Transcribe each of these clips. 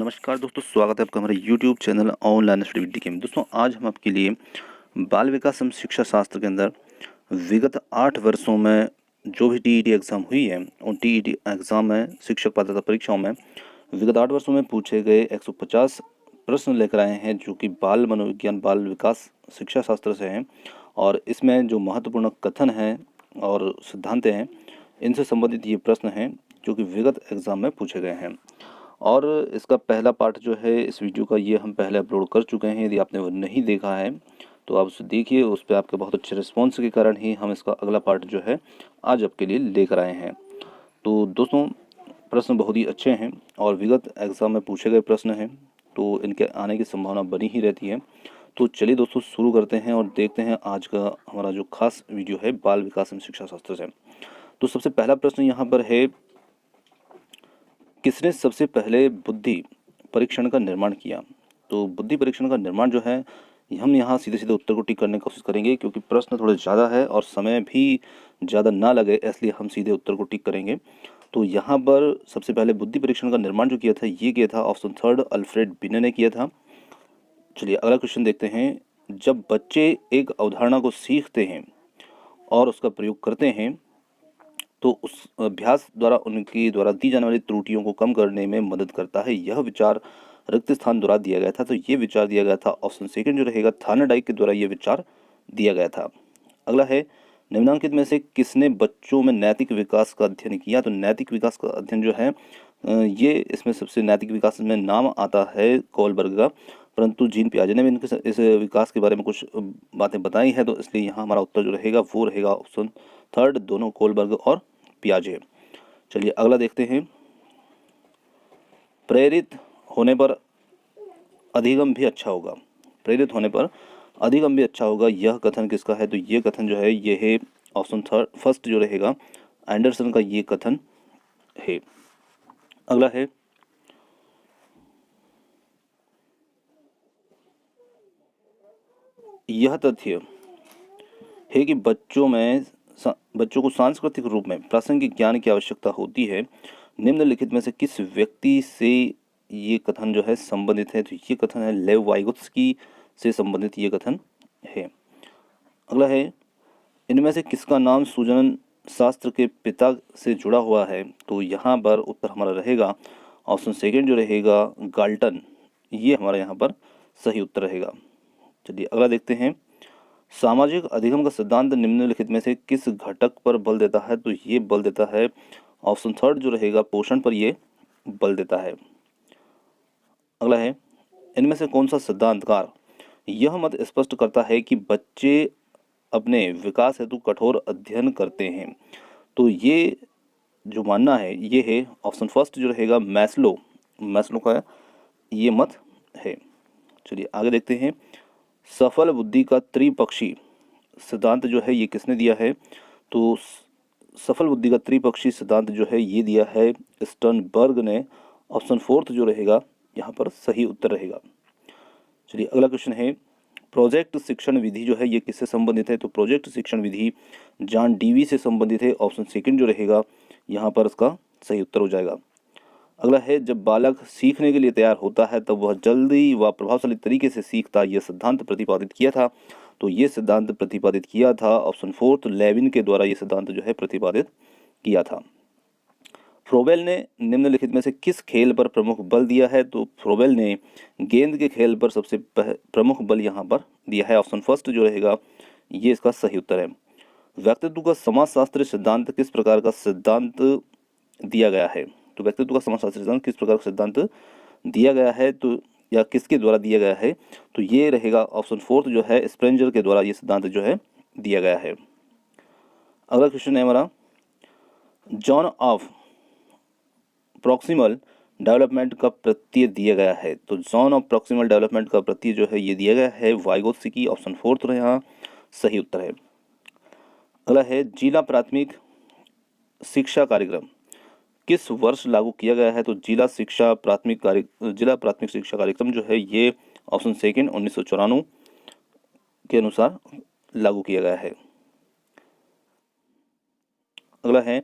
नमस्कार दोस्तों, स्वागत है आपका हमारे YouTube channel online study with DK में। दोस्तों आज हम आपके लिए बाल विकास एवं शिक्षा शास्त्र के अंदर विगत 8 वर्षों में जो भी टीईटी एग्ज़ाम हुई है उन टीईटी एग्ज़ाम में शिक्षक पात्रता परीक्षाओं में विगत 8 वर्षों में पूछे गए 150 प्रश्न लेकर आए हैं जो कि बाल मनोविज्ञान बाल विकास शिक्षा शास्त्र से हैं। और इसमें जो महत्वपूर्ण कथन हैं और सिद्धांत हैं इनसे संबंधित ये प्रश्न हैं जो कि विगत एग्ज़ाम में पूछे गए हैं। और इसका पहला पार्ट जो है इस वीडियो का ये हम पहले अपलोड कर चुके हैं। यदि आपने वो नहीं देखा है तो आप उसे देखिए, उस पर आपके बहुत अच्छे रिस्पॉन्स के कारण ही हम इसका अगला पार्ट जो है आज आपके लिए लेकर आए हैं। तो दोस्तों प्रश्न बहुत ही अच्छे हैं और विगत एग्ज़ाम में पूछे गए प्रश्न हैं तो इनके आने की संभावना बनी ही रहती है। तो चलिए दोस्तों शुरू करते हैं और देखते हैं आज का हमारा जो खास वीडियो है बाल विकास एवं शिक्षा शास्त्र से। तो सबसे पहला प्रश्न यहाँ पर है, किसने सबसे पहले बुद्धि परीक्षण का निर्माण किया? तो बुद्धि परीक्षण का निर्माण जो है हम यहाँ सीधे सीधे उत्तर को टिक करने की कोशिश करेंगे क्योंकि प्रश्न थोड़े ज़्यादा है और समय भी ज़्यादा ना लगे, इसलिए हम सीधे उत्तर को टिक करेंगे। तो यहाँ पर सबसे पहले बुद्धि परीक्षण का निर्माण जो किया था ये किया था ऑप्शन थर्ड अल्फ्रेड बिने ने किया था। चलिए अगला क्वेश्चन देखते हैं। जब बच्चे एक अवधारणा को सीखते हैं और उसका प्रयोग करते हैं तो उस अभ्यास द्वारा उनकी द्वारा दी जाने वाली त्रुटियों को कम करने में मदद करता है। यह विचार रिक्त स्थान द्वारा दिया गया था। तो ये विचार दिया गया था ऑप्शन सेकंड जो रहेगा थार्नडाइक के द्वारा ये विचार दिया गया था। अगला है, निम्नलिखित में से किसने बच्चों में नैतिक विकास का अध्ययन किया? तो नैतिक विकास का अध्ययन जो है ये इसमें सबसे नैतिक विकास में नाम आता है कोलबर्ग का, परंतु जीन पियाजे ने भी इनके इस विकास के बारे में कुछ बातें बताई है। तो इसलिए यहाँ हमारा उत्तर जो रहेगा वो रहेगा ऑप्शन थर्ड, दोनों कोलबर्ग और पियाजे। चलिए अगला देखते हैं। प्रेरित होने पर अधिगम भी अच्छा होगा। प्रेरित होने पर अधिगम भी अच्छा होगा, यह कथन किसका है? तो ये कथन जो है ये है ऑप्शन थर्ड फर्स्ट जो रहेगा एंडरसन का ये कथन है। अगला है, यह तथ्य है कि बच्चों को सांस्कृतिक रूप में प्रासंगिक ज्ञान की आवश्यकता होती है। निम्नलिखित में से किस व्यक्ति से ये कथन जो है संबंधित है? तो ये कथन है लेव वाइगोत्स्की से संबंधित ये कथन है। अगला है, इनमें से किसका नाम सूजन शास्त्र के पिता से जुड़ा हुआ है? तो यहाँ पर उत्तर हमारा रहेगा ऑप्शन सेकेंड जो रहेगा गाल्टन, ये हमारा यहाँ पर सही उत्तर रहेगा। चलिए अगला देखते हैं। सामाजिक अधिगम का सिद्धांत निम्नलिखित में से किस घटक पर बल देता है? तो ये बल देता है ऑप्शन थर्ड जो रहेगा पोषण पर ये बल देता है। अगला है, इनमें से कौन सा सिद्धांतकार यह मत स्पष्ट करता है कि बच्चे अपने विकास हेतु कठोर अध्ययन करते हैं? तो ये जो मानना है ये है ऑप्शन फर्स्ट जो रहेगा मैस्लो का ये मत है। चलिए आगे देखते हैं। सफल बुद्धि का त्रिपक्षी सिद्धांत जो है ये किसने दिया है? तो सफल बुद्धि का त्रिपक्षी सिद्धांत जो है ये दिया है स्टर्नबर्ग ने। ऑप्शन फोर्थ जो रहेगा यहाँ पर सही उत्तर रहेगा। चलिए अगला क्वेश्चन है, प्रोजेक्ट शिक्षण विधि जो है ये किससे संबंधित है? तो प्रोजेक्ट शिक्षण विधि जॉन डीवी से संबंधित है। ऑप्शन सेकंड जो रहेगा यहाँ पर इसका सही उत्तर हो जाएगा। अगला है, जब बालक सीखने के लिए तैयार होता है तब वह जल्दी व प्रभावशाली तरीके से सीखता, यह सिद्धांत प्रतिपादित किया था। तो ये सिद्धांत प्रतिपादित किया था ऑप्शन फोर्थ लेविन के द्वारा ये सिद्धांत जो है प्रतिपादित किया था। फ्रोबेल ने निम्नलिखित में से किस खेल पर प्रमुख बल दिया है? तो फ्रोबेल ने गेंद के खेल पर सबसे प्रमुख बल यहाँ पर दिया है। ऑप्शन फर्स्ट जो रहेगा ये इसका सही उत्तर है। व्यक्तित्व का समाजशास्त्र सिद्धांत किस प्रकार का सिद्धांत दिया गया है? तो व्यक्तित्व का समाजशास्त्र सिद्धांत किस प्रकार का सिद्धांत दिया गया है तो या किसके द्वारा दिया गया है? तो ये रहेगा ऑप्शन फोर्थ जो है स्प्रेंजर के द्वारा ये सिद्धांत जो है दिया गया है। अगला क्वेश्चन है हमारा, जॉन ऑफ प्रॉक्सिमल डेवलपमेंट का प्रत्यय दिया गया है? तो जॉन ऑफ प्रॉक्सिमल डेवलपमेंट का प्रत्यय जो है ये दिया गया है वाइगोत्स्की। ऑप्शन फोर्थ यहाँ सही उत्तर है। अगला है, जिला प्राथमिक शिक्षा कार्यक्रम किस वर्ष लागू किया गया है? तो जिला प्राथमिक शिक्षा कार्यक्रम जो है ये ऑप्शन सेकंड 1994 के अनुसार लागू किया गया है। अगला है,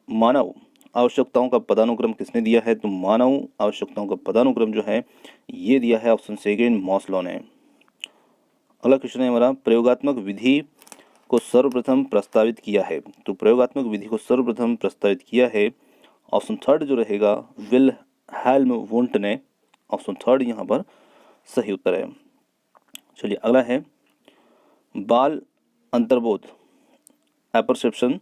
मानव आवश्यकताओं का पदानुक्रम किसने दिया है? तो मानव आवश्यकताओं का पदानुक्रम जो है ये दिया है ऑप्शन सेकंड मॉस्लो ने। अगला क्वेश्चन है हमारा, प्रयोगात्मक विधि को सर्वप्रथम प्रस्तावित किया है? तो प्रयोगात्मक विधि को सर्वप्रथम प्रस्तावित किया है ऑप्शन थर्ड जो रहेगा विल्हेल्म वुंट ने। ऑप्शन थर्ड यहाँ पर सही उत्तर है। चलिए अगला है, बाल अंतर्बोध एपरसेप्शन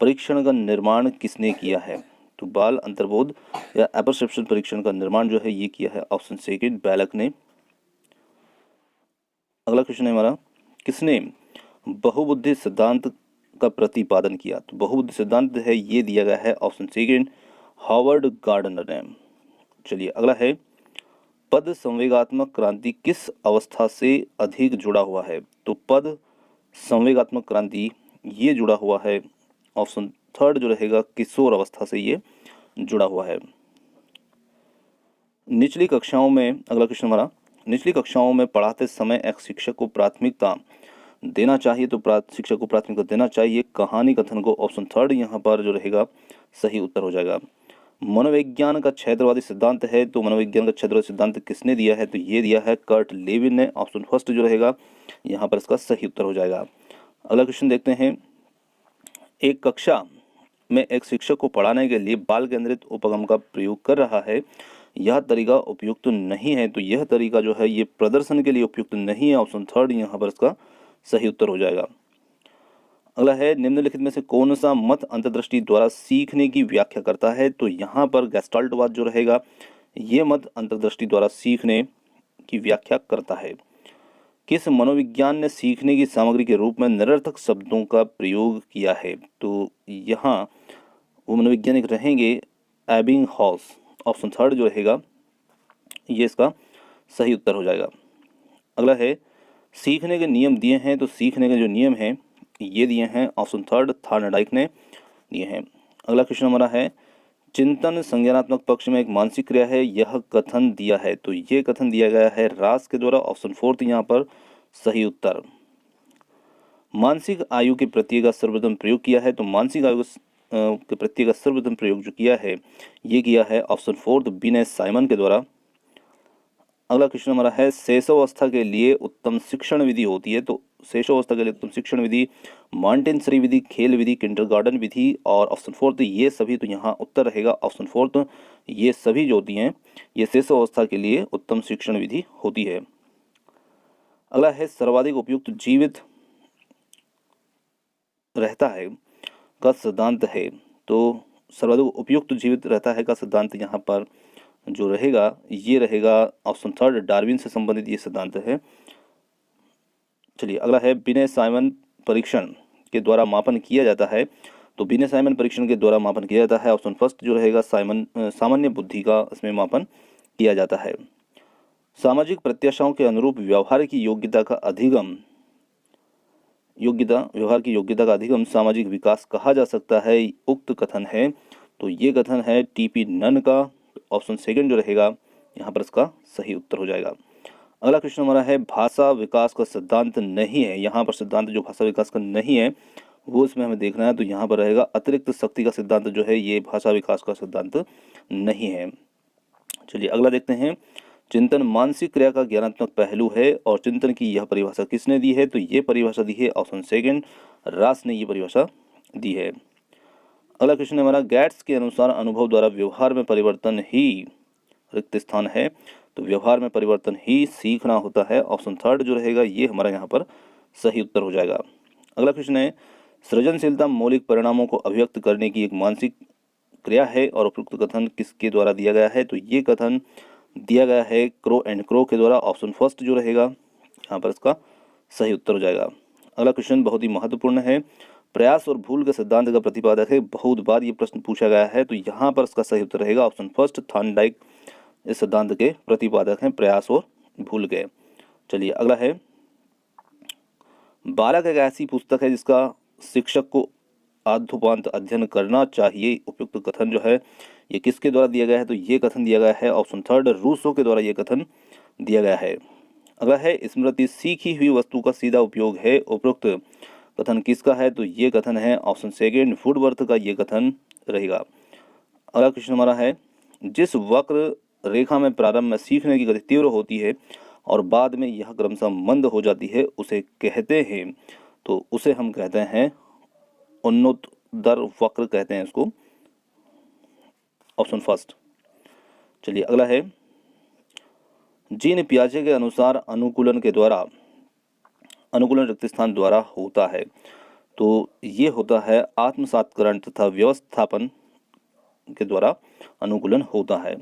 परीक्षण का निर्माण किसने किया है? तो बाल अंतर्बोध या एपरसेप्शन परीक्षण का निर्माण जो है ये किया है ऑप्शन सेकंड बैलक ने। अगला क्वेश्चन है हमारा, किसने बहुबुद्धि सिद्धांत का प्रतिपादन किया? तो बहुबुद्धि सिद्धांत है ये दिया गया है ऑप्शन सेकंड हॉवर्ड गार्डनर ने। चलिए अगला है, पद संवेगात्मक क्रांति किस अवस्था से अधिक जुड़ा हुआ है? तो पद संवेगात्मक क्रांति ये जुड़ा हुआ है ऑप्शन थर्ड जो रहेगा किशोर अवस्था से ये जुड़ा हुआ है। निचली कक्षाओं में, अगला क्वेश्चन हमारा, निचली कक्षाओं में पढ़ाते समय एक शिक्षक को प्राथमिकता देना चाहिए? तो शिक्षक को प्राथमिकता देना चाहिए कहानी कथन को। ऑप्शन थर्ड यहाँ पर जो रहेगा सही उत्तर हो जाएगा। मनोविज्ञान का क्षेत्रवादी सिद्धांत है, तो मनोविज्ञान का क्षेत्रवादी सिद्धांत किसने दिया है? तो ये दिया है कर्ट लेविन ने। ऑप्शन फर्स्ट जो रहेगा यहाँ पर इसका सही उत्तर हो जाएगा। अगला क्वेश्चन देखते हैं, एक कक्षा में एक शिक्षक को पढ़ाने के लिए बाल केंद्रित उपगम का प्रयोग कर रहा है, यह तरीका उपयुक्त नहीं है? तो यह तरीका जो है ये प्रदर्शन के लिए उपयुक्त नहीं है। ऑप्शन थर्ड यहाँ पर इसका सही उत्तर हो जाएगा। अगला है, निम्नलिखित में से कौन सा मत अंतर्दृष्टि द्वारा सीखने की व्याख्या करता है? तो यहाँ पर गेस्टाल्टवाद जो रहेगा ये मत अंतर्दृष्टि द्वारा सीखने की व्याख्या करता है। किस मनोविज्ञान ने सीखने की सामग्री के रूप में निरर्थक शब्दों का प्रयोग किया है? तो यहाँ वो मनोवैज्ञानिक रहेंगे एबिंगहॉस। ऑप्शन थर्ड जो रहेगा ये इसका सही उत्तर हो जाएगा। अगला है, सीखने के नियम दिए हैं, तो सीखने के जो नियम हैं ये दिए हैं ऑप्शन थर्ड थार्नडाइक ने दिए हैं। अगला क्वेश्चन हमारा है, चिंतन संज्ञानात्मक पक्ष में एक मानसिक क्रिया है, यह कथन दिया है? तो ये कथन दिया गया है रास के द्वारा। ऑप्शन फोर्थ यहाँ पर सही उत्तर। मानसिक आयु के प्रत्यय का सर्वप्रथम प्रयोग किया है, तो मानसिक आयु के प्रत्यय का सर्वप्रथम प्रयोग जो किया है ये किया है ऑप्शन फोर्थ बिने साइमन के द्वारा। अगला क्वेश्चन हमारा है, शैशवावस्था के लिए उत्तम शिक्षण विधि होती है? तो शैशवावस्था के लिए उत्तम शिक्षण विधि मॉन्टेसरी विधि, खेल विधि, किंडरगार्टन विधि और ऑप्शन फोर्थ ये सभी। तो यहाँ उत्तर रहेगा ऑप्शन फोर्थ, ये सभी जो होती हैं ये शैशवावस्था के लिए उत्तम शिक्षण विधि होती है। अगला है, सर्वाधिक उपयुक्त जीवित रहता है का सिद्धांत है? तो सर्वाधिक उपयुक्त जीवित रहता है का सिद्धांत यहाँ पर जो रहेगा ये रहेगा ऑप्शन थर्ड डार्विन से संबंधित ये सिद्धांत है। चलिए अगला है, बिने साइमन परीक्षण के द्वारा मापन किया जाता है? तो बिने साइमन परीक्षण के द्वारा मापन किया जाता है ऑप्शन फर्स्ट जो रहेगा सामान्य बुद्धि का इसमें मापन किया जाता है। सामाजिक प्रत्याशाओं के अनुरूप व्यवहार की योग्यता का अधिगम व्यवहार की योग्यता का अधिगम सामाजिक विकास कहा जा सकता है, उक्त कथन है? तो ये कथन है टीपी नन का। ऑप्शन सेकंड जो रहेगा यहाँ पर इसका सही उत्तर हो जाएगा। अगला क्वेश्चन हमारा है, भाषा विकास का सिद्धांत नहीं है। यहाँ पर सिद्धांत जो भाषा विकास का नहीं है वो इसमें हमें देखना है, तो यहाँ पर रहेगा अतिरिक्त शक्ति का सिद्धांत जो है ये भाषा विकास का सिद्धांत नहीं है। चलिए अगला देखते हैं, चिंतन मानसिक क्रिया का ज्ञानात्मक पहलू है और चिंतन की यह परिभाषा किसने दी है? तो ये परिभाषा दी है ऑप्शन सेकंड रास ने ये परिभाषा दी है। अगला क्वेश्चन हमारा, गैट्स के अनुसार अनुभव द्वारा व्यवहार में परिवर्तन ही रिक्त स्थान है? तो व्यवहार में परिवर्तन ही सीखना होता है। ऑप्शन थर्ड जो रहेगा ये हमारा यहाँ पर सही उत्तर हो जाएगा। अगला क्वेश्चन है, सृजनशीलता मौलिक परिणामों को अभिव्यक्त करने की एक मानसिक क्रिया है और उपयुक्त कथन किसके द्वारा दिया गया है? तो ये कथन दिया गया है क्रो एंड क्रो के द्वारा। ऑप्शन फर्स्ट जो रहेगा यहाँ पर इसका सही उत्तर हो जाएगा। अगला क्वेश्चन बहुत ही महत्वपूर्ण है, प्रयास और भूल के सिद्धांत का प्रतिपादक है? बहुत बार ये प्रश्न पूछा गया है, तो यहाँ पर इसका सही उत्तर रहेगा ऑप्शन फर्स्ट थॉर्नडाइक इस सिद्धांत के प्रतिपादक हैं, प्रयास और भूल के। चलिए अगला है, बालक एक ऐसी पुस्तक है जिसका शिक्षक को आद्योपांत अध्ययन करना चाहिए, उपयुक्त कथन जो है ये किसके द्वारा दिया गया है? तो ये कथन दिया गया है ऑप्शन थर्ड रूसो के द्वारा ये कथन दिया गया है। अगला है, स्मृति सीखी हुई वस्तु का सीधा उपयोग है, उपयुक्त कथन किसका है? तो ये कथन है ऑप्शन सेकंड वुडवर्थ का ये कथन रहेगा। अगला क्वेश्चन हमारा है, जिस वक्र रेखा में प्रारंभ में सीखने की गति तीव्र होती है और बाद में यह क्रमशः मंद हो जाती है उसे कहते हैं, तो उसे हम कहते हैं उन्नतोत्तर वक्र कहते हैं इसको। Option first. चलिए अगला है, जीन पियाजे के अनुसार अनुकूलन रिक्त स्थान द्वारा होता है, तो ये होता है आत्मसात्करण तथा व्यवस्थापन के द्वारा अनुकूलन होता है।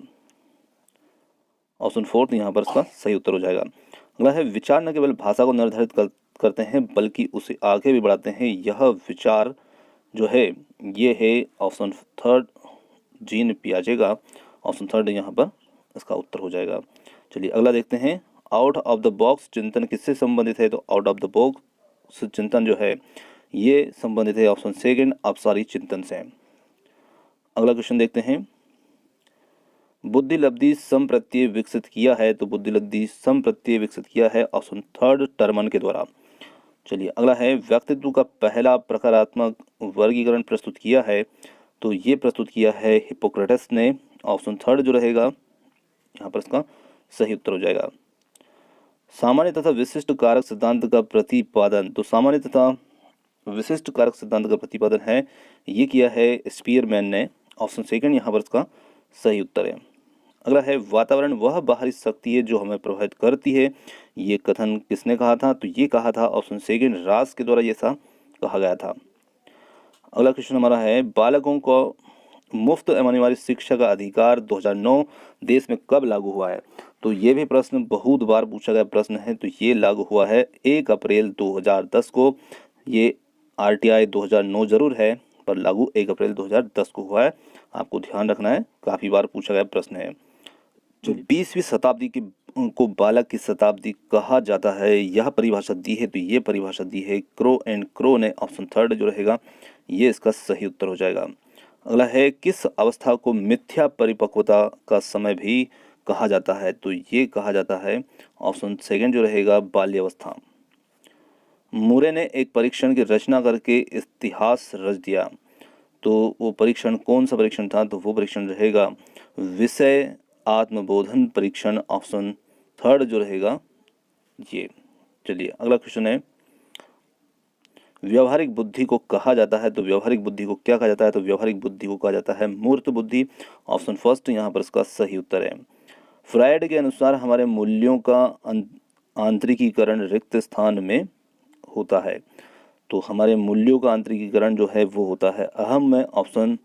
ऑप्शन फोर्थ यहाँ पर इसका सही उत्तर हो जाएगा। अगला है, विचार न केवल भाषा को निर्धारित करते हैं बल्कि उसे आगे भी बढ़ाते हैं, यह विचार जो है ये है ऑप्शन थर्ड, जीन पियाजे का। ऑप्शन थर्ड यहाँ पर इसका उत्तर हो जाएगा। चलिए अगला देखते हैं, आउट ऑफ द बॉक्स चिंतन किससे संबंधित है, तो आउट ऑफ द बॉक्स चिंतन जो है ये संबंधित है ऑप्शन सेकंड अपसारी चिंतन से। अगला क्वेश्चन देखते हैं, बुद्धि लब्धि संप्रत्यय विकसित किया है, तो बुद्धि लब्धि संप्रत्यय विकसित किया है ऑप्शन थर्ड टर्मन के द्वारा। चलिए अगला है, व्यक्तित्व का पहला प्रकारात्मक वर्गीकरण प्रस्तुत किया है, तो ये प्रस्तुत किया है हिप्पोक्रेटस ने। ऑप्शन थर्ड जो रहेगा यहाँ पर इसका सही उत्तर हो जाएगा। सामान्य तथा विशिष्ट कारक सिद्धांत का प्रतिपादन, तो सामान्य तथा विशिष्ट कारक सिद्धांत का प्रतिपादन है ये किया है स्पीयरमैन ने। ऑप्शन सेकंड यहाँ पर इसका सही उत्तर है। अगला है, वातावरण वह बाहरी शक्ति है जो हमें प्रभावित करती है, ये कथन किसने कहा था, तो ये कहा था ऑप्शन सेकंड रास के द्वारा ये ऐसा कहा गया था। अगला क्वेश्चन हमारा है, बालकों को मुफ्त एवं अनिवार्य शिक्षा का अधिकार 2009 देश में कब लागू हुआ है, तो ये भी प्रश्न बहुत बार पूछा गया प्रश्न है। तो ये लागू हुआ है 1 अप्रैल 2010 को। ये आरटीआई 2009 जरूर है पर लागू 1 अप्रैल 2010 को हुआ है, आपको ध्यान रखना है, काफ़ी बार पूछा गया प्रश्न है। जो 20वीं शताब्दी की को बालक की शताब्दी कहा जाता है, यह परिभाषा दी है, तो ये परिभाषा दी है क्रो एंड क्रो ने। ऑप्शन थर्ड जो रहेगा ये इसका सही उत्तर हो जाएगा। अगला है, किस अवस्था को मिथ्या परिपक्वता का समय भी कहा जाता है, तो ये कहा जाता है ऑप्शन सेकंड जो रहेगा बाल्यावस्था। मूरे ने एक परीक्षण की रचना करके इतिहास रच दिया, तो वो परीक्षण कौन सा परीक्षण था, तो वो परीक्षण रहेगा विषय आत्मबोधन परीक्षण। ऑप्शन थर्ड जो रहेगा ये। चलिए अगला क्वेश्चन है, व्यवहारिक बुद्धि को कहा जाता है, तो व्यवहारिक बुद्धि को क्या कहा जाता है, तो व्यवहारिक बुद्धि को कहा जाता है मूर्त बुद्धि। ऑप्शन फर्स्ट यहाँ पर इसका सही उत्तर है। फ्रायड के अनुसार हमारे मूल्यों का आंतरिकीकरण रिक्त स्थान में होता है, तो हमारे मूल्यों का आंतरिकीकरण जो है वो होता है अहम में। ऑप्शन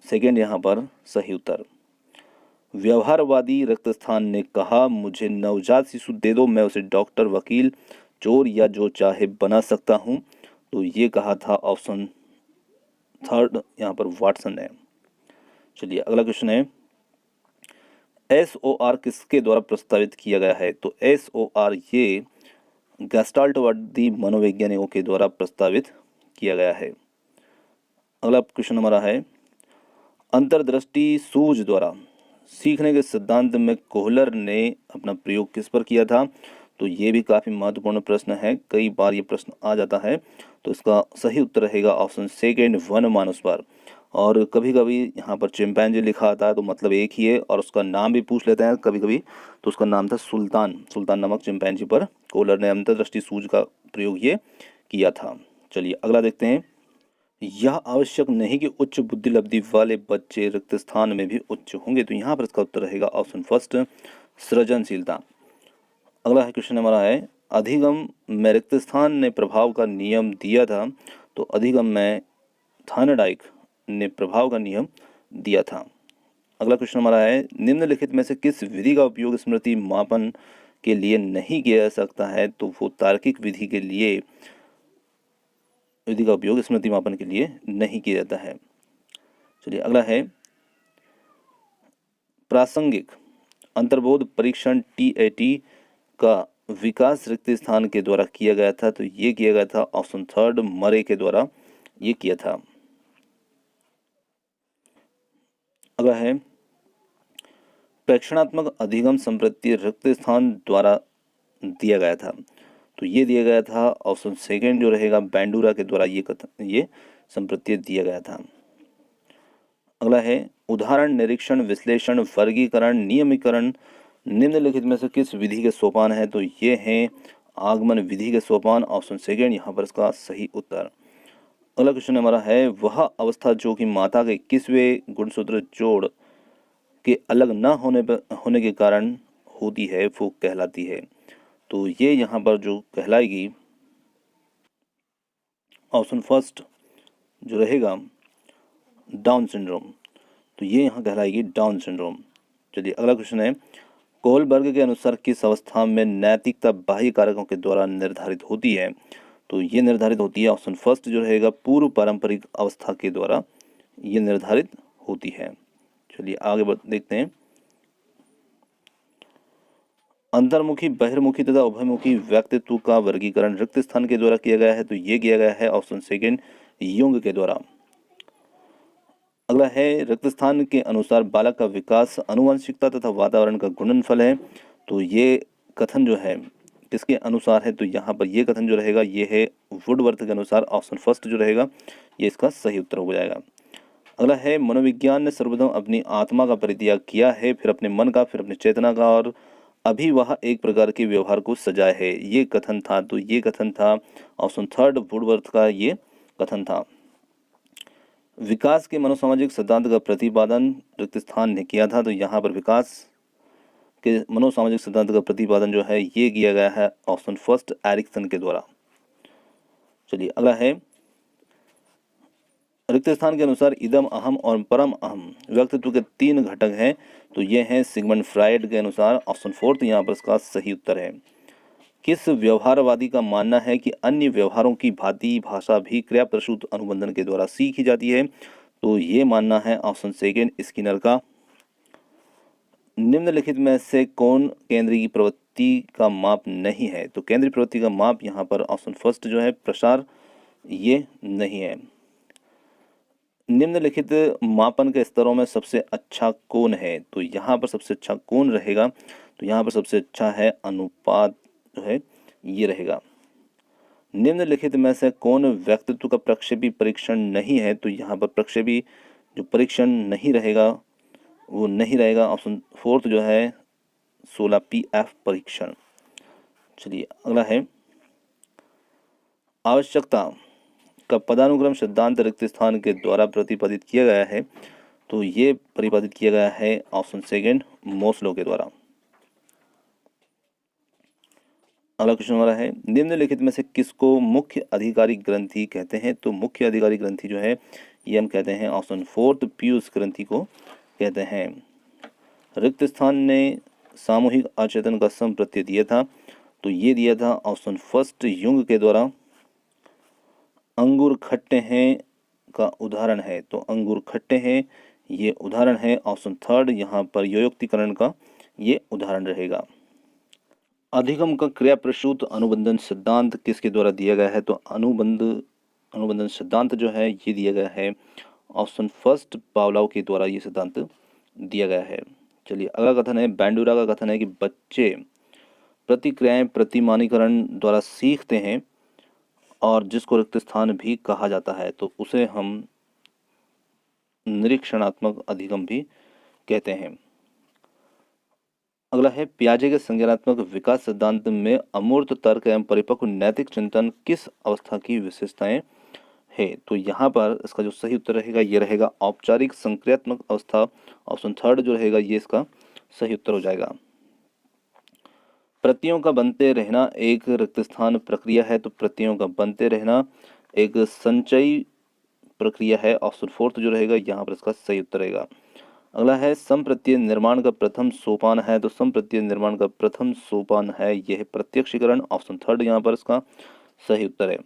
सेकंड यहाँ पर सही उत्तर। व्यवहारवादी रक्त स्थान ने कहा, मुझे नवजात शिशु दे दो, मैं उसे डॉक्टर, वकील, चोर या जो चाहे बना सकता हूँ, तो ये कहा था ऑप्शन थर्ड यहाँ पर वाटसन ने। चलिए अगला क्वेश्चन है, SOR किसके द्वारा प्रस्तावित किया गया है, तो SOR ये गेस्टाल्टवादी मनोवैज्ञानिकों के द्वारा प्रस्तावित किया गया है। अगला क्वेश्चन हमारा है, अंतर्दृष्टि सूझ द्वारा सीखने के सिद्धांत में कोहलर ने अपना प्रयोग किस पर किया था, तो ये भी काफ़ी महत्वपूर्ण प्रश्न है, कई बार ये प्रश्न आ जाता है, तो इसका सही उत्तर रहेगा ऑप्शन सेकंड वन मानुस पर। और कभी कभी यहाँ पर चिंपैंजी लिखा आता है तो मतलब एक ही है, और उसका नाम भी पूछ लेते हैं कभी कभी, तो उसका नाम था सुल्तान नामक चिंपैंजी पर कोहलर ने अंतर्दृष्टि सूझ का प्रयोग ये किया था। चलिए अगला देखते हैं, यह आवश्यक नहीं कि उच्च बुद्धि लब्धि वाले बच्चे रिक्त स्थान में भी उच्च होंगे, तो यहाँ पर इसका उत्तर रहेगा ऑप्शन फर्स्ट सृजनशीलता। अगला है क्वेश्चन हमारा है, अधिगम में रिक्त स्थान ने प्रभाव का नियम दिया था, तो अधिगम में थानडाइक ने प्रभाव का नियम दिया था। अगला क्वेश्चन हमारा है, निम्नलिखित में से किस विधि का उपयोग स्मृति मापन के लिए नहीं किया जा सकता है, तो वो तार्किक विधि का उपयोग स्मृति मापन के लिए नहीं किया जाता है। चलिए अगला है, प्रासंगिक अंतर्बोध परीक्षण TAT का विकास रिक्त स्थान के द्वारा किया गया था, तो ये किया गया था ऑप्शन थर्ड मरे के द्वारा ये किया था। अगला है, प्रेक्षणात्मक अधिगम संप्रत्यय रिक्त स्थान द्वारा दिया गया था, तो ये दिया गया था ऑप्शन सेकंड जो रहेगा बैंडूरा के द्वारा ये संप्रत्यय दिया गया था। अगला है उदाहरण, निरीक्षण, विश्लेषण, वर्गीकरण, नियमीकरण निम्नलिखित में से किस विधि के सोपान है? तो ये हैं आगमन विधि के सोपान। ऑप्शन सेकेंड यहाँ पर इसका सही उत्तर। अगला क्वेश्चन हमारा है वह अवस्था जो कि माता के 21वें गुणसूत्र जोड़ के अलग न होने के कारण होती है वो कहलाती है। तो ये यहाँ पर जो कहलाएगी ऑप्शन फर्स्ट जो रहेगा डाउन सिंड्रोम। तो ये यहाँ कहलाएगी डाउन सिंड्रोम। चलिए अगला क्वेश्चन है कोहलबर्ग के अनुसार किस अवस्था में नैतिकता बाह्य कारकों के द्वारा निर्धारित होती है? तो ये निर्धारित होती है ऑप्शन फर्स्ट जो रहेगा पूर्व पारंपरिक अवस्था के द्वारा ये निर्धारित होती है। चलिए आगे देखते हैं। अंतर्मुखी, बहिर्मुखी तथा उभयमुखी व्यक्तित्व का वर्गीकरण रिक्त स्थान के द्वारा किया गया है। तो ये किया गया है ऑप्शन सेकेंड युंग के द्वारा। अगला है रिक्त स्थान के अनुसार बालक का विकास आनुवंशिकता तथा वातावरण का गुणनफल है। तो ये कथन जो है किसके अनुसार है? तो यहाँ पर ये कथन जो रहेगा ये है वुडवर्थ के अनुसार। ऑप्शन फर्स्ट जो रहेगा ये इसका सही उत्तर हो जाएगा। अगला है मनोविज्ञान ने सर्वप्रथम अपनी आत्मा का परित्याग किया है, फिर अपने मन का, फिर अपनी चेतना का, और अभी वह एक प्रकार के व्यवहार को सजाए है। ये कथन था। तो ये कथन था ऑप्शन थर्ड वुडवर्थ का ये कथन था। विकास के मनोसामाजिक सिद्धांत का प्रतिपादन रिक्त स्थान ने किया था। तो यहाँ पर विकास के मनोसामाजिक सिद्धांत का प्रतिपादन जो है ये किया गया है ऑप्शन फर्स्ट एरिक्सन के द्वारा। चलिए अगला है रिक्त स्थान के अनुसार इदम अहम और परम अहम व्यक्तित्व के 3 घटक हैं। तो ये हैं सिगमंड फ्राइड के अनुसार। ऑप्शन फोर्थ यहाँ पर इसका सही उत्तर है। किस व्यवहारवादी का मानना है कि अन्य व्यवहारों की भांति भाषा भी क्रिया प्रसूत अनुबंधन के द्वारा सीखी जाती है? तो ये मानना है ऑप्शन सेकेंड स्किनर का। निम्नलिखित में से कौन केंद्रीय प्रवृत्ति का माप नहीं है? तो केंद्रीय प्रवृत्ति का माप यहाँ पर ऑप्शन फर्स्ट जो है प्रसार ये नहीं है। निम्नलिखित मापन के स्तरों में सबसे अच्छा कौन है? तो यहाँ पर सबसे अच्छा कौन रहेगा? तो यहाँ पर सबसे अच्छा है अनुपात जो है ये रहेगा। निम्नलिखित में से कौन व्यक्तित्व का प्रक्षेपी परीक्षण नहीं है? तो यहाँ पर प्रक्षेपी जो परीक्षण नहीं रहेगा वो नहीं रहेगा ऑप्शन फोर्थ जो है 16PF परीक्षण। चलिए अगला है आवश्यकता का पदानुक्रम सिद्धांत रिक्त स्थान के द्वारा प्रतिपादित किया गया है। तो ये प्रतिपादित किया गया है ऑप्शन सेकेंड मोस्लो के द्वारा। अगला क्वेश्चन हमारा है निम्नलिखित में से किसको मुख्य अधिकारी ग्रंथि कहते हैं? तो मुख्य अधिकारी ग्रंथि जो है ये हम कहते हैं ऑप्शन फोर्थ पीयूष ग्रंथि को कहते हैं। रिक्त स्थान ने सामूहिक अचेतन का सम प्रत्यय दिया था। तो ये दिया था ऑप्शन फर्स्ट युंग के द्वारा। अंगूर खट्टे हैं का उदाहरण है। तो अंगूर खट्टे हैं ये उदाहरण है ऑप्शन थर्ड यहाँ पर योक्तिकरण का ये उदाहरण रहेगा। अधिगम का क्रिया प्रसूत अनुबंधन सिद्धांत किसके द्वारा दिया गया है? तो अनुबंधन सिद्धांत जो है ये दिया गया है ऑप्शन फर्स्ट पावलोव के द्वारा ये सिद्धांत दिया गया है। चलिए अगला कथन है बैंडुरा का कथन है कि बच्चे प्रतिक्रियाएं प्रतिमानीकरण द्वारा सीखते हैं और जिसको रिक्त स्थान भी कहा जाता है तो उसे हम निरीक्षणात्मक अधिगम भी कहते हैं। अगला है पियाजे के संज्ञानात्मक विकास सिद्धांत में अमूर्त तर्क एवं परिपक्व नैतिक चिंतन किस अवस्था की विशेषताएं है? तो यहाँ पर इसका जो सही उत्तर रहेगा ये रहेगा औपचारिक संक्रियात्मक अवस्था। ऑप्शन थर्ड जो रहेगा ये इसका सही उत्तर हो जाएगा। प्रतियों का बनते रहना एक रिक्त स्थान प्रक्रिया है। तो प्रतियों का बनते रहना एक संचयी प्रक्रिया है। ऑप्शन फोर्थ जो रहेगा यहाँ पर इसका सही उत्तर रहेगा। अगला है संप्रत्यय निर्माण का प्रथम सोपान है। तो संप्रत्यय निर्माण का प्रथम सोपान है यह प्रत्यक्षीकरण। ऑप्शन थर्ड यहाँ पर इसका सही उत्तर है।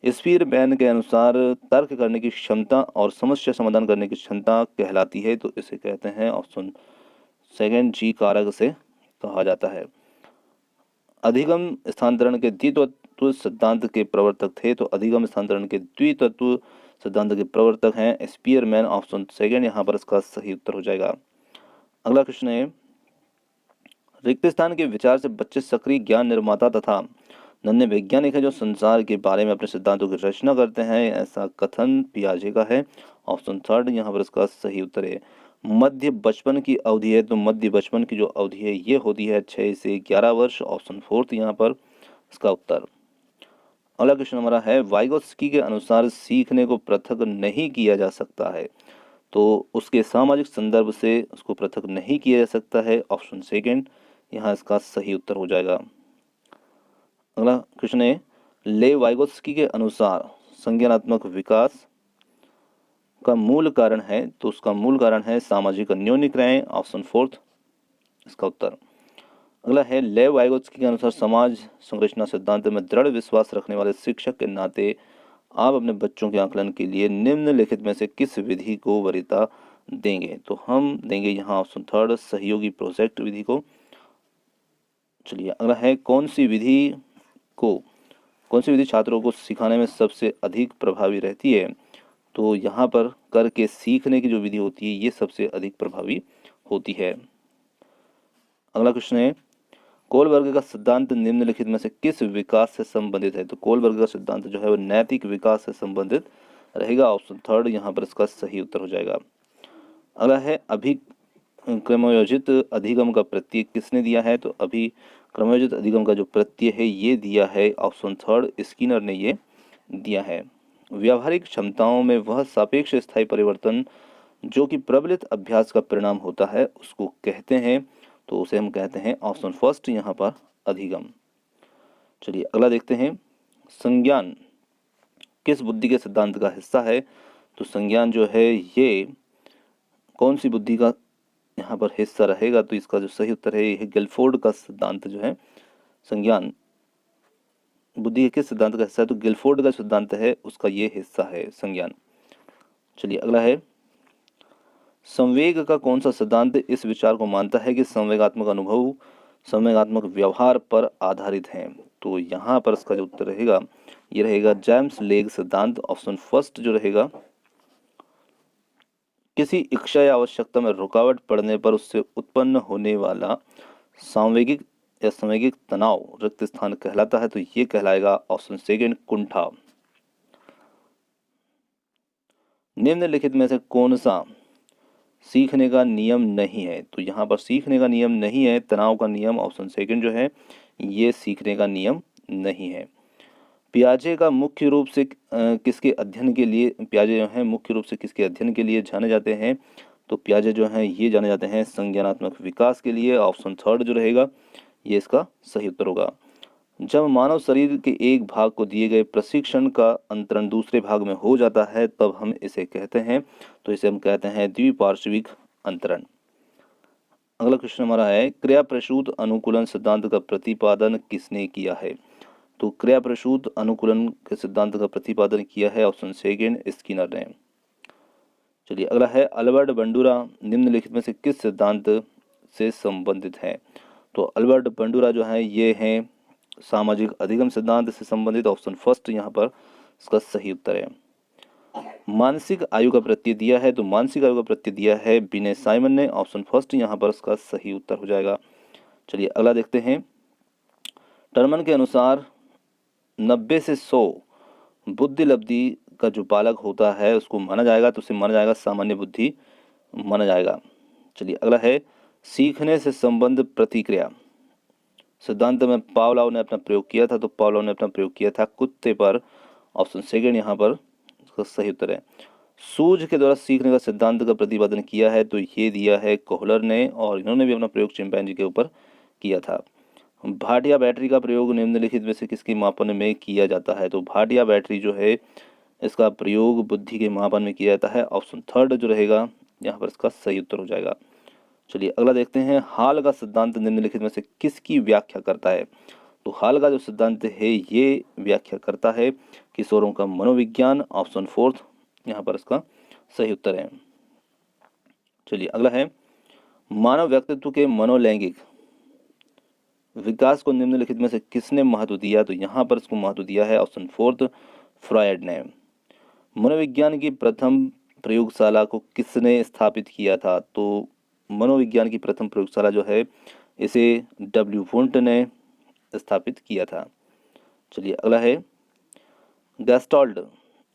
स्पीरमैन के अनुसार तर्क करने की क्षमता और समस्या समाधान करने की क्षमता कहलाती है। तो इसे कहते हैं ऑप्शन सेकेंड जी कारक से कहा जाता है। अधिगम स्थानांतरण के द्वितत्व सिद्धांत के प्रवर्तक थे। तो अधिगम स्थानांतरण के द्वितत्व सिद्धांत के प्रवर्तक हैं स्पीरमैन। ऑप्शन सेकेंड यहाँ पर इसका सही उत्तर हो जाएगा। अगला क्वेश्चन है रिक्त स्थान के विचार से बच्चे सक्रिय ज्ञान निर्माता तथा नन्हे वैज्ञानिक है जो संसार के बारे में अपने सिद्धांतों की रचना करते हैं, ऐसा कथन पियाजे का है। ऑप्शन थर्ड यहाँ पर इसका सही उत्तर है। मध्य बचपन की अवधि है, तो मध्य बचपन की जो अवधि है ये होती है 6 से 11 वर्ष। ऑप्शन फोर्थ यहाँ पर इसका उत्तर। अगला क्वेश्चन हमारा है, वाइगोत्स्की के अनुसार सीखने को पृथक नहीं किया जा सकता है, तो उसके सामाजिक संदर्भ से उसको पृथक नहीं किया जा सकता है। ऑप्शन सेकेंड यहाँ इसका सही उत्तर हो जाएगा। अगला क्वेश्चन है, ले वाइगोत्स्की के अनुसार संज्ञानात्मक विकास का मूल कारण है, तो उसका मूल कारण है सामाजिक अन्योन्यक्रियाएं। ऑप्शन फोर्थ इसका उत्तर। अगला है, लेव वाइगोत्स्की के अनुसार समाज संरचना सिद्धांत में दृढ़ विश्वास रखने वाले शिक्षक के नाते आप अपने बच्चों के आकलन के लिए निम्नलिखित में से किस विधि को वरीयता देंगे, तो हम देंगे यहाँ ऑप्शन थर्ड, सहयोगी प्रोजेक्ट विधि को। चलिए अगला है, कौन सी विधि छात्रों को सिखाने में सबसे अधिक प्रभावी रहती है, तो यहाँ पर करके सीखने की जो विधि होती है ये सबसे अधिक प्रभावी होती है। अगला क्वेश्चन है, कोलबर्ग का सिद्धांत निम्नलिखित में से किस विकास से संबंधित है, तो कोलबर्ग का सिद्धांत जो है वो नैतिक विकास से संबंधित रहेगा। ऑप्शन थर्ड यहाँ पर इसका सही उत्तर हो जाएगा। अगला है, अभिक्रमयोजित अधिगम का प्रत्यय किसने दिया है, तो अभिक्रमयोजित अधिगम का जो प्रत्यय है ये दिया है ऑप्शन थर्ड, स्किनर ने ये दिया है। व्यावहारिक क्षमताओं में वह सापेक्ष स्थायी परिवर्तन जो कि प्रबलित अभ्यास का परिणाम होता है उसको कहते हैं, तो उसे हम कहते हैं ऑप्शन फर्स्ट यहाँ पर अधिगम। चलिए अगला देखते हैं, संज्ञान किस बुद्धि के सिद्धांत का हिस्सा है, तो संज्ञान जो है ये कौन सी बुद्धि का यहाँ पर हिस्सा रहेगा, तो इसका जो सही उत्तर है ये गिलफोर्ड का सिद्धांत जो है संज्ञान बुद्धि के किस सिद्धांत का हिस्सा है, तो गिलफोर्ड का सिद्धांत है उसका ये हिस्सा है संज्ञान। चलिए अगला है, संवेग का कौन सा सिद्धांत इस विचार को मानता है कि संवेगात्मक अनुभव संवेगात्मक व्यवहार पर आधारित हैं, तो यहाँ पर इसका जो उत्तर रहेगा ये रहेगा जेम्स लेग सिद्धांत। ऑप्शन फर्स्ट जो रहेगा, किसी इच्छा या आवश्यकता में रुकावट पड़ने पर उससे उत्पन्न होने वाला सांवेगिक या संवेगिक तनाव रिक्त स्थान कहलाता है, तो ये कहलाएगा ऑप्शन सेकेंड कुंठा। निम्नलिखित में से कौन सा सीखने का नियम नहीं है, तो यहाँ पर सीखने का नियम नहीं है तनाव का नियम। ऑप्शन सेकंड जो है ये सीखने का नियम नहीं है। पियाजे का मुख्य रूप से किसके अध्ययन के लिए पियाजे जो है मुख्य रूप से किसके अध्ययन के लिए जाने जाते हैं, तो पियाजे जो हैं ये जाने जाते हैं संज्ञानात्मक विकास के लिए। ऑप्शन थर्ड जो रहेगा ये इसका सही उत्तर होगा। जब मानव शरीर के एक भाग को दिए गए प्रशिक्षण का अंतरण दूसरे भाग में हो जाता है तब हम इसे कहते हैं, तो इसे हम कहते हैं द्विपार्श्विक अंतरण। अगला क्वेश्चन हमारा है, क्रिया प्रसूत अनुकूलन सिद्धांत का प्रतिपादन किसने किया है, तो क्रिया प्रसूत अनुकूलन के सिद्धांत का प्रतिपादन किया है ऑप्शन सेकेंड स्किनर ने। चलिए अगला है, अल्बर्ट बंडूरा निम्नलिखित में से किस सिद्धांत से संबंधित है, तो अल्बर्ट बंडूरा जो है ये हैं सामाजिक अधिगम सिद्धांत से संबंधित। ऑप्शन फर्स्ट यहाँ पर इसका सही उत्तर है। मानसिक आयु का प्रत्यय दिया है, तो मानसिक आयु का प्रत्यय दिया है विनय साइमन ने। ऑप्शन फर्स्ट यहाँ पर इसका सही उत्तर हो जाएगा। चलिए अगला देखते हैं, टर्मन के अनुसार 90 से 100 बुद्धि लब्धि का जो बालक होता है उसको माना जाएगा, तो उसे माना जाएगा सामान्य बुद्धि माना जाएगा। चलिए अगला है, सीखने से संबंध प्रतिक्रिया सिद्धांत में पावलोव ने अपना प्रयोग किया था, तो पावलोव ने अपना प्रयोग किया था कुत्ते पर। ऑप्शन सेकंड यहाँ पर इसका सही उत्तर है। सूझ के द्वारा सीखने का सिद्धांत का प्रतिपादन किया है, तो ये दिया है कोहलर ने और इन्होंने भी अपना प्रयोग चिंपैंजी के ऊपर किया था। भाटिया बैटरी का प्रयोग निम्नलिखित में से किसके मापन में किया जाता है, तो भाटिया बैटरी जो है इसका प्रयोग बुद्धि के मापन में किया जाता है। ऑप्शन थर्ड जो रहेगा यहाँ पर इसका सही उत्तर हो जाएगा। चलिए अगला देखते हैं, हाल का सिद्धांत निम्नलिखित में से किसकी व्याख्या करता है, तो हाल का जो सिद्धांत है ये व्याख्या करता है किशोरों का मनोविज्ञान। ऑप्शन फोर्थ यहाँ पर इसका सही उत्तर है। चलिए अगला है, मानव व्यक्तित्व के मनोलैंगिक विकास को निम्नलिखित में से किसने महत्व दिया, तो यहाँ पर इसको महत्व दिया है ऑप्शन फोर्थ फ्रॉयड ने। मनोविज्ञान की प्रथम प्रयोगशाला को किसने स्थापित किया था, तो मनोविज्ञान की प्रथम प्रयोगशाला जो है इसे डब्ल्यू वुंट ने स्थापित किया था। चलिए अगला है गेस्टाल्ट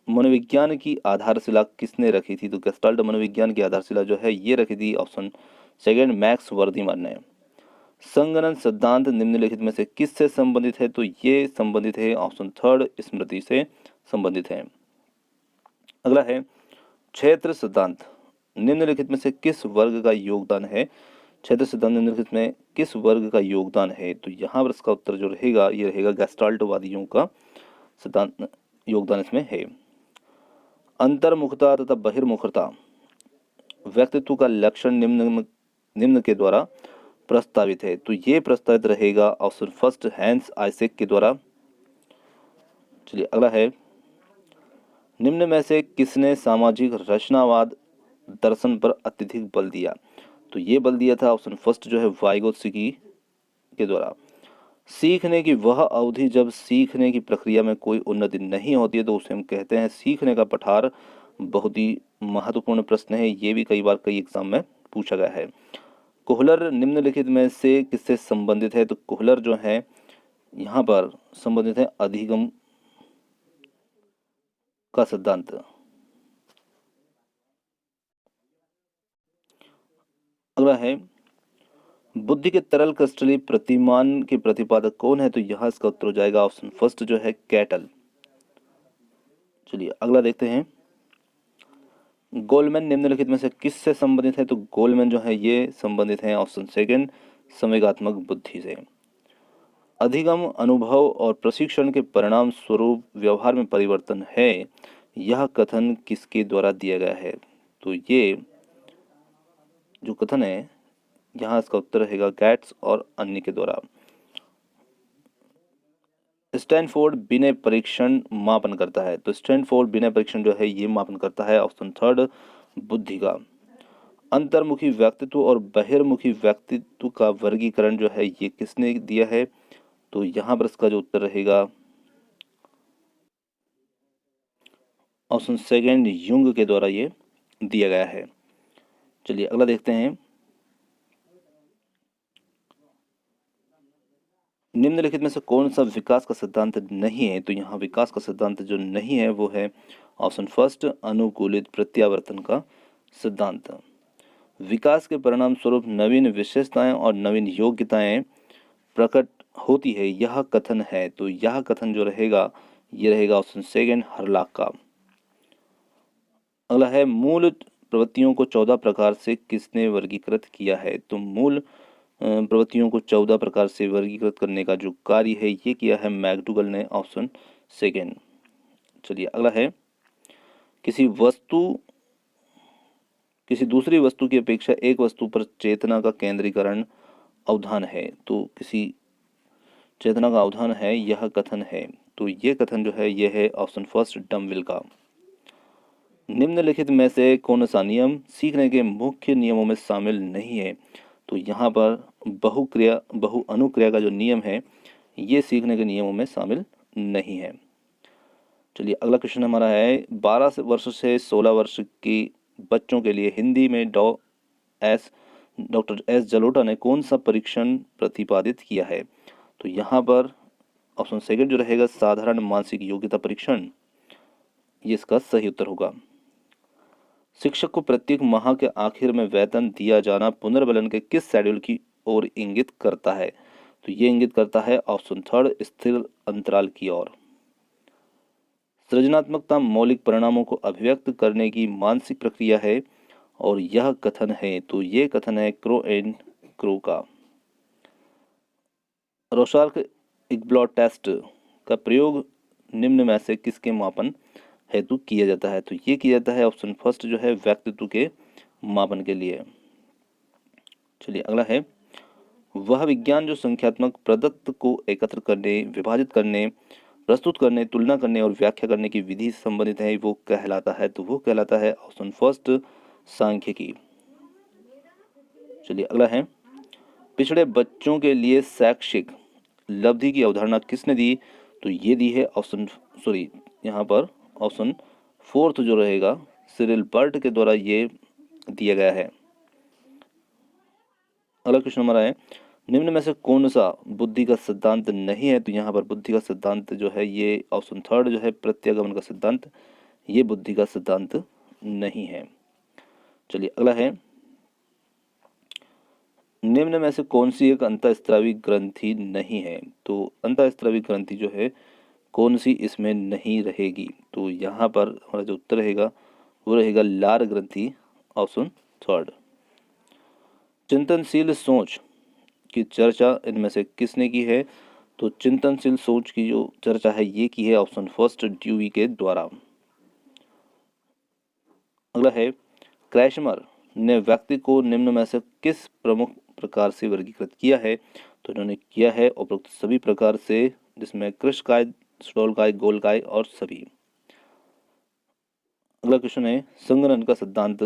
मनोविज्ञान की आधारशिला किसने रखी थी? तो गेस्टाल्ट मनोविज्ञान की आधारशिला जो है ये रखी थी ऑप्शन सेकंड मैक्स वर्दीमैन ने। संगणन सिद्धांत निम्नलिखित में से किससे संबंधित है? तो ये संबंधित है ऑप्शन थर्ड स्मृति से संबंधित है। अगला है क्षेत्र सिद्धांत निम्नलिखित में से किस वर्ग का योगदान है? क्षेत्र सिद्धांत निम्नलिखित में किस वर्ग का योगदान है? तो यहाँ पर इसका उत्तर जो रहेगा ये रहेगा गेस्टाल्टवादियों का सिद्धांत योगदान इसमें है। अंतर्मुखता तथा बहिर्मुखता व्यक्तित्व का लक्षण निम्न के द्वारा प्रस्तावित है। तो ये प्रस्तावित रहेगा ऑप्शन फर्स्ट हैंस आइसेक के द्वारा। चलिए अगला है निम्न में से किसने सामाजिक रचनावाद दर्शन पर अत्यधिक बल दिया? तो ये बल दिया था ऑप्शन फर्स्ट जो है वाइगोत्स्की के द्वारा। सीखने की वह अवधि जब सीखने की प्रक्रिया में कोई उन्नति नहीं होती है तो उसे हम कहते हैं सीखने का पठार। बहुत ही महत्वपूर्ण प्रश्न है, ये भी कई बार कई एग्जाम में पूछा गया है। कोहलर निम्नलिखित में से किससे संबंधित है? तो कोहलर जो है यहाँ पर संबंधित है अधिगम का सिद्धांत। अगला है बुद्धि के तरल क्रिस्टलीय प्रतिमान के प्रतिपादक कौन है? तो यहाँ इसका उत्तर हो जाएगा ऑप्शन फर्स्ट जो है कैटल। चलिए अगला देखते हैं गोलमैन निम्नलिखित में से किससे संबंधित है? तो गोलमैन जो है ये संबंधित है ऑप्शन सेकंड संवेगात्मक बुद्धि से। अधिगम अनुभव और प्रशिक्षण के परिणाम स्वरूप व्यवहार में परिवर्तन है, यह कथन किसके द्वारा दिया गया है? तो ये जो कथन है यहाँ इसका उत्तर रहेगा गैट्स और अन्य के द्वारा। स्टैनफोर्ड विनय परीक्षण मापन करता है। तो स्टैनफोर्ड विनय परीक्षण जो है ये मापन करता है ऑप्शन थर्ड बुद्धि का। अंतर्मुखी व्यक्तित्व और बहिर्मुखी व्यक्तित्व का वर्गीकरण जो है ये किसने दिया है? तो यहाँ पर इसका जो उत्तर रहेगा ऑप्शन सेकंड युंग के द्वारा ये दिया गया है। चलिए अगला देखते हैं निम्नलिखित में से कौन सा विकास का सिद्धांत नहीं है? तो यहाँ विकास का सिद्धांत जो नहीं है वो है ऑप्शन फर्स्ट अनुकूलित प्रत्यावर्तन का सिद्धांत। विकास के परिणाम स्वरूप नवीन विशेषताएं और नवीन योग्यताएं प्रकट होती है, यह कथन है। तो यह कथन जो रहेगा ये रहेगा ऑप्शन सेकंड हरलाक का। अगला है मूल प्रवृत्तियों को 14 प्रकार से किसने वर्गीकृत किया है? तो मूल प्रवृत्तियों को 14 प्रकार से वर्गीकृत करने का जो कार्य है ये किया है मैकडूगल ने ऑप्शन सेकंड। चलिए अगला है किसी दूसरी वस्तु की अपेक्षा एक वस्तु पर चेतना का केंद्रीकरण अवधान है। तो किसी चेतना का अवधान है यह कथन है। तो ये कथन जो है यह है ऑप्शन फर्स्ट डमविल का। निम्नलिखित में से कौन सा नियम सीखने के मुख्य नियमों में शामिल नहीं है? तो यहाँ पर बहु अनुक्रिया का जो नियम है ये सीखने के नियमों में शामिल नहीं है। चलिए अगला क्वेश्चन हमारा है 12 वर्ष से 16 वर्ष की बच्चों के लिए हिंदी में डॉक्टर एस जलोटा ने कौन सा परीक्षण प्रतिपादित किया है? तो यहाँ पर ऑप्शन सेकंड जो रहेगा साधारण मानसिक योग्यता परीक्षण, ये इसका सही उत्तर होगा। शिक्षक को प्रत्येक माह के आखिर में वेतन दिया जाना पुनर्बलन के किस शेड्यूल की ओर इंगित करता है? तो ये इंगित करता है ऑप्शन थर्ड स्थिर अंतराल की ओर। सृजनात्मकता मौलिक परिणामों को अभिव्यक्त करने की मानसिक प्रक्रिया है और यह कथन है। तो ये कथन है क्रो एंड क्रो का। रोशार्क इग्ब्लॉट टेस्ट का प्रयोग निम्न में से किसके मापन हेतु किया जाता है? तो ये किया जाता है ऑप्शन फर्स्ट जो है व्यक्तित्व के मापन के लिए। चलिए अगला है वह विज्ञान जो संख्यात्मक प्रदत्त को एकत्र करने, विभाजित करने, प्रस्तुत करने, तुलना करने और व्याख्या करने की विधि से संबंधित है वो कहलाता है। तो वो कहलाता है ऑप्शन फर्स्ट सांख्यिकी। चलिए अगला है पिछड़े बच्चों के लिए शैक्षिक लब्धि की अवधारणा किसने दी? तो ये दी है यहाँ पर ऑप्शन फोर्थ जो रहेगा सिरिल बर्ट के द्वारा ये दिया गया है। अगला क्वेश्चन हमारा है निम्न में से कौन सा बुद्धि का सिद्धांत नहीं है? तो यहाँ पर बुद्धि का सिद्धांत जो है ये ऑप्शन थर्ड जो है प्रत्यागमन का सिद्धांत, ये बुद्धि का सिद्धांत नहीं है। चलिए अगला है, निम्न में से कौन सी एक अंतःस्रावी ग्रंथि नहीं है? तो अंतःस्रावी ग्रंथि जो है कौन सी इसमें नहीं रहेगी? तो यहाँ पर हमारा जो उत्तर रहेगा वो रहेगा लार ग्रंथि, ऑप्शन थर्ड। चिंतनशील सोच की चर्चा इनमें से किसने की है? तो चिंतनशील सोच की जो चर्चा है ये की है ऑप्शन फर्स्ट ड्यूई के द्वारा। अगला है, क्रैशमर ने व्यक्ति को निम्न में से किस प्रमुख प्रकार से वर्गीकृत किया है? तो इन्होंने किया है उपरोक्त सभी प्रकार से, जिसमें कृशकाय, स्थूलकाय, गोलकाय और सभी। अगला क्वेश्चन है, संगणन का सिद्धांत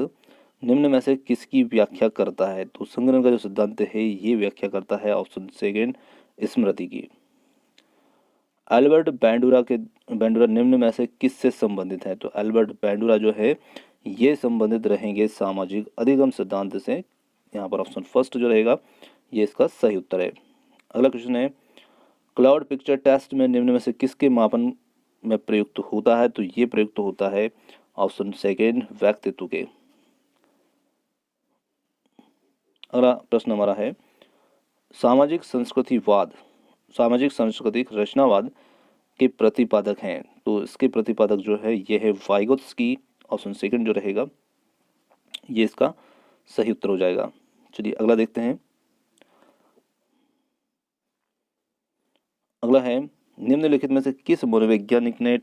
निम्न में से किसकी व्याख्या करता है? तो संगणन का जो सिद्धांत है ये व्याख्या करता है ऑप्शन सेकेंड स्मृति की। एल्बर्ट बैंडुरा निम्न में से किससे संबंधित है? तो एल्बर्ट बैंडुरा जो है ये संबंधित रहेंगे सामाजिक अधिगम सिद्धांत से। यहाँ पर ऑप्शन फर्स्ट जो रहेगा ये इसका सही उत्तर है। अगला क्वेश्चन है, क्लाउड पिक्चर टेस्ट में निम्न में से किसके मापन में प्रयुक्त होता है? तो ये प्रयुक्त होता है ऑप्शन सेकेंड व्यक्तित्व के। अगला प्रश्न हमारा है, सामाजिक सांस्कृतिक रचनावाद के प्रतिपादक हैं? तो इसके प्रतिपादक जो है ये है वाइगोत्स्की, ऑप्शन सेकंड जो रहेगा ये इसका सही उत्तर हो जाएगा। चलिए अगला देखते हैं। अगला है, निम्नलिखित में से किस मनोवैज्ञानिक ने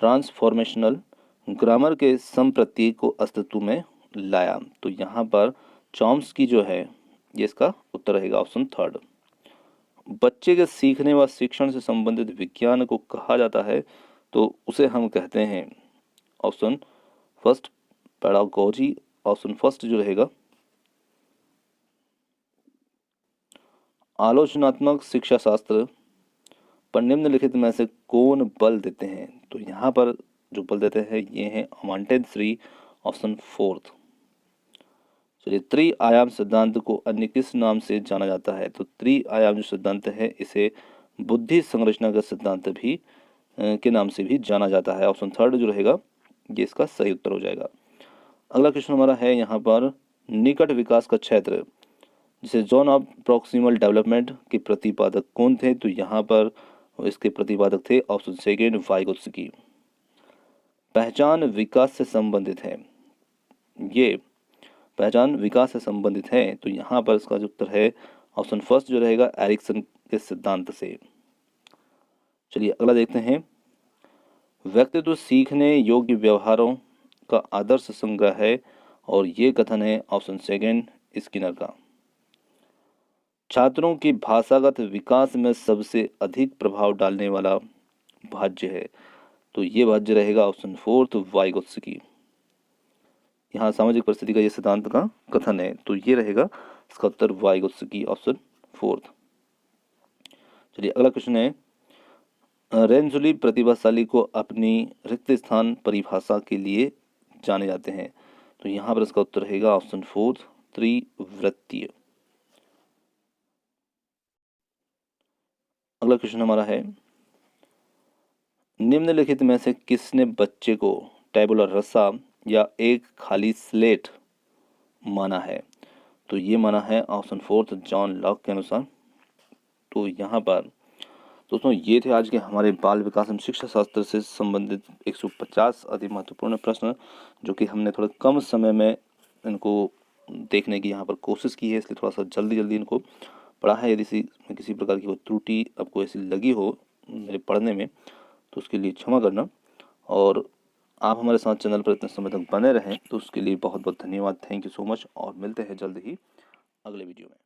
ट्रांसफॉर्मेशनल ग्रामर के संप्रतीक को अस्तित्व में लाया? तो यहाँ पर चॉम्स्की जो है ये इसका उत्तर रहेगा ऑप्शन थर्ड। बच्चे के सीखने व शिक्षण से संबंधित विज्ञान को कहा जाता है तो उसे हम कहते हैं option first pedagogy, option first जो रहेगा आलोचनात्मक शिक्षा शास्त्र पर निम्नलिखित में से कौन बल देते हैं? तो यहाँ पर जो बल देते हैं ये हैं अमांटेन श्री, ऑप्शन फोर्थ। चलिए, त्रि-आयाम सिद्धांत को अन्य किस नाम से जाना जाता है? तो त्रि-आयाम जो सिद्धांत है इसे बुद्धि संरचना का सिद्धांत भी के नाम से भी जाना जाता है। ऑप्शन थर्ड जो रहेगा ये इसका सही उत्तर हो जाएगा। अगला क्वेश्चन हमारा है यहाँ पर, निकट विकास का क्षेत्र जिसे जोन ऑफ प्रॉक्सिमल डेवलपमेंट के प्रतिपादक कौन थे? तो यहाँ पर इसके प्रतिपादक थे ऑप्शन सेकेंड वाइगोत्स्की। पहचान विकास से संबंधित है, ये पहचान विकास से संबंधित है तो यहाँ पर इसका जो उत्तर है ऑप्शन फर्स्ट जो रहेगा एरिक्सन के सिद्धांत से। चलिए अगला देखते हैं, व्यक्तित्व सीखने योग्य व्यवहारों का आदर्श संग्रह है और ये कथन है ऑप्शन सेकेंड स्किनर का। छात्रों की भाषागत विकास में सबसे अधिक प्रभाव डालने वाला भाज्य है तो ये भाज्य रहेगा ऑप्शन फोर्थ वाइगोत्स्की। यहाँ सामाजिक परिस्थिति का ये सिद्धांत का कथन है तो ये रहेगा इसका उत्तर वाइगोत्स्की, ऑप्शन फोर्थ। चलिए अगला क्वेश्चन है, रेंजुली प्रतिभाशाली को अपनी रिक्त स्थान परिभाषा के लिए जाने जाते हैं तो यहाँ पर इसका उत्तर रहेगा ऑप्शन फोर्थ त्रिवृत्तीय। अगला क्वेश्चन हमारा है, निम्नलिखित में से किसने बच्चे को टैबुला रसा या एक खाली स्लेट माना है? तो ये माना है ऑप्शन फोर्थ जॉन लॉक के अनुसार। तो यहाँ पर दोस्तों ये थे आज के हमारे बाल विकास एवं शिक्षा शास्त्र से संबंधित 150 अति महत्वपूर्ण प्रश्न जो कि हमने थोड़ा कम समय में इनको देखने की यहाँ पर कोशिश की है, इसलिए थोड़ा सा जल्दी इनको पढ़ा है। यदि किसी प्रकार की कोई त्रुटि आपको ऐसी लगी हो मेरे पढ़ने में तो उसके लिए क्षमा करना, और आप हमारे साथ चैनल पर इतने समय तक बने रहें तो उसके लिए बहुत बहुत धन्यवाद। थैंक यू सो मच और मिलते हैं जल्द ही अगले वीडियो में।